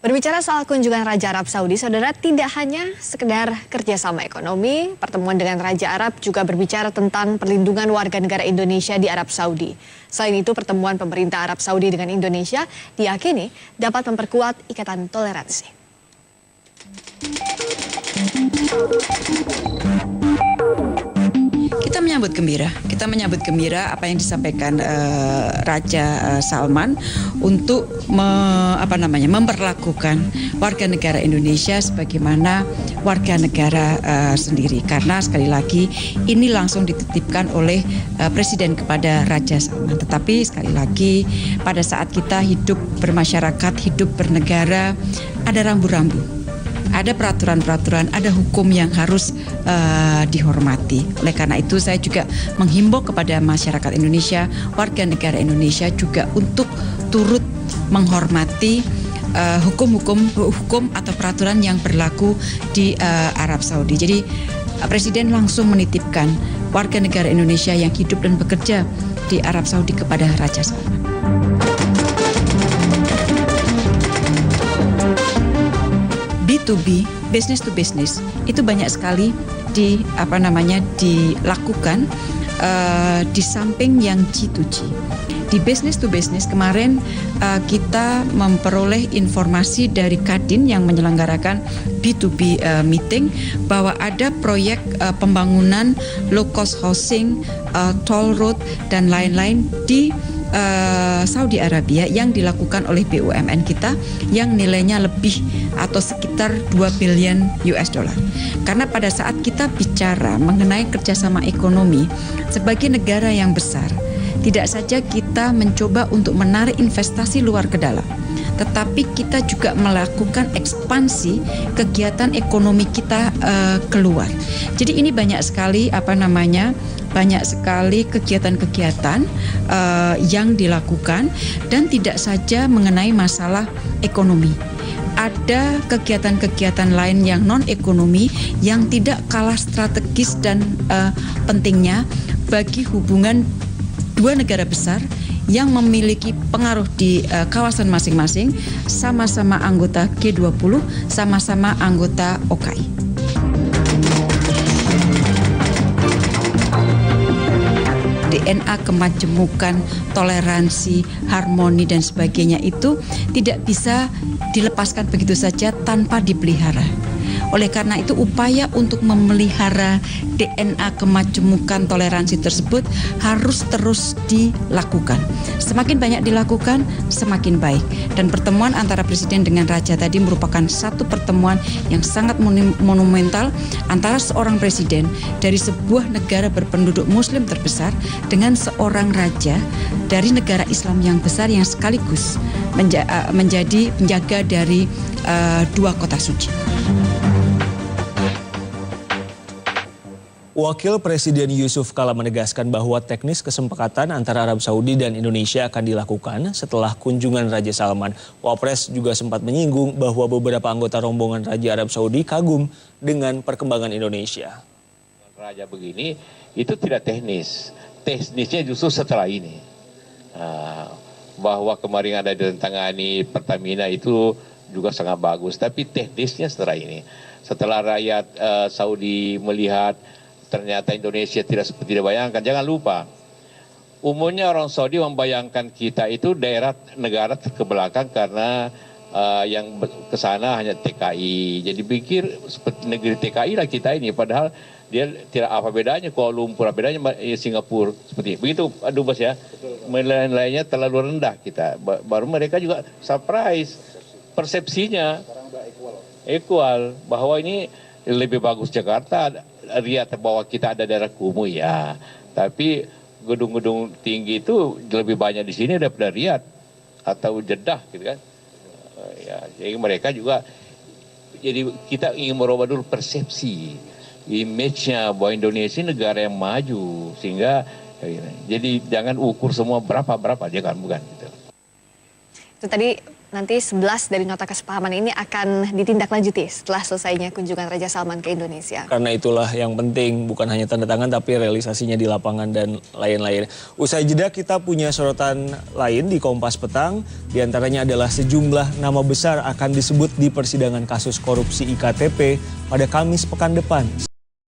Berbicara soal kunjungan Raja Arab Saudi, saudara, tidak hanya sekedar kerjasama ekonomi, pertemuan dengan Raja Arab juga berbicara tentang perlindungan warga negara Indonesia di Arab Saudi. Selain itu, pertemuan pemerintah Arab Saudi dengan Indonesia diyakini dapat memperkuat ikatan toleransi. Kita menyambut gembira apa yang disampaikan Raja Salman untuk memperlakukan warga negara Indonesia sebagaimana warga negara sendiri, karena sekali lagi ini langsung dititipkan oleh Presiden kepada Raja Salman. Tetapi sekali lagi pada saat kita hidup bermasyarakat, hidup bernegara, ada rambu-rambu. Ada peraturan-peraturan, ada hukum yang harus dihormati. Oleh karena itu saya juga menghimbau kepada masyarakat Indonesia, warga negara Indonesia juga untuk turut menghormati hukum atau peraturan yang berlaku di Arab Saudi. Jadi Presiden langsung menitipkan warga negara Indonesia yang hidup dan bekerja di Arab Saudi kepada Raja Salman. B2B, business to business, itu banyak sekali dilakukan di samping yang G2G. Di business to business kemarin kita memperoleh informasi dari Kadin yang menyelenggarakan B2B meeting bahwa ada proyek pembangunan low cost housing, toll road dan lain-lain di Saudi Arabia yang dilakukan oleh BUMN kita yang nilainya lebih atau sekitar 2 billion US dollar. Karena pada saat kita bicara mengenai kerjasama ekonomi sebagai negara yang besar, tidak saja kita mencoba untuk menarik investasi luar ke dalam, tetapi kita juga melakukan ekspansi kegiatan ekonomi kita keluar. Jadi ini banyak sekali kegiatan-kegiatan yang dilakukan, dan tidak saja mengenai masalah ekonomi. Ada kegiatan-kegiatan lain yang non-ekonomi yang tidak kalah strategis dan pentingnya bagi hubungan dua negara besar yang memiliki pengaruh di kawasan masing-masing, sama-sama anggota G20, sama-sama anggota OKI. DNA kemajemukan, toleransi, harmoni dan sebagainya itu tidak bisa dilepaskan begitu saja tanpa dipelihara. Oleh karena itu upaya untuk memelihara DNA kemajemukan toleransi tersebut harus terus dilakukan. Semakin banyak dilakukan, semakin baik. Dan pertemuan antara Presiden dengan Raja tadi merupakan satu pertemuan yang sangat monumental antara seorang Presiden dari sebuah negara berpenduduk Muslim terbesar dengan seorang Raja dari negara Islam yang besar yang sekaligus menjadi penjaga dari dua kota suci. Wakil Presiden Yusuf Kala menegaskan bahwa teknis kesepakatan antara Arab Saudi dan Indonesia akan dilakukan setelah kunjungan Raja Salman. Wapres juga sempat menyinggung bahwa beberapa anggota rombongan Raja Arab Saudi kagum dengan perkembangan Indonesia. Raja begini itu tidak teknis, teknisnya justru setelah ini. Bahwa kemarin ada ditangani Pertamina itu juga sangat bagus, tapi teknisnya setelah ini. Setelah rakyat Saudi melihat ternyata Indonesia tidak seperti dibayangkan. Jangan lupa, umumnya orang Saudi membayangkan kita itu daerah negara kebelakang karena yang ke sana hanya TKI. Jadi pikir seperti negeri TKI lah kita ini, padahal dia tidak apa bedanya Kuala Lumpur, apa bedanya Singapura, seperti begitu. Aduh bos ya, lain-lainnya terlalu rendah kita. Baru mereka juga surprise persepsinya equal bahwa ini lebih bagus Jakarta. Lihat bahwa kita ada daerah kumuh ya, tapi gedung-gedung tinggi itu lebih banyak di sini daripada Riyadh atau Jeddah gitu kan. Ya, jadi mereka juga, jadi kita ingin merubah dulu persepsi, image-nya bahwa Indonesia negara yang maju, sehingga jadi jangan ukur semua berapa jangan, bukan gitu. Itu tadi nanti 11 dari nota kesepahaman ini akan ditindaklanjuti setelah selesainya kunjungan Raja Salman ke Indonesia. Karena itulah yang penting, bukan hanya tanda tangan tapi realisasinya di lapangan dan lain-lain. Usai jeda kita punya sorotan lain di Kompas Petang. Di antaranya adalah sejumlah nama besar akan disebut di persidangan kasus korupsi IKTP pada Kamis pekan depan.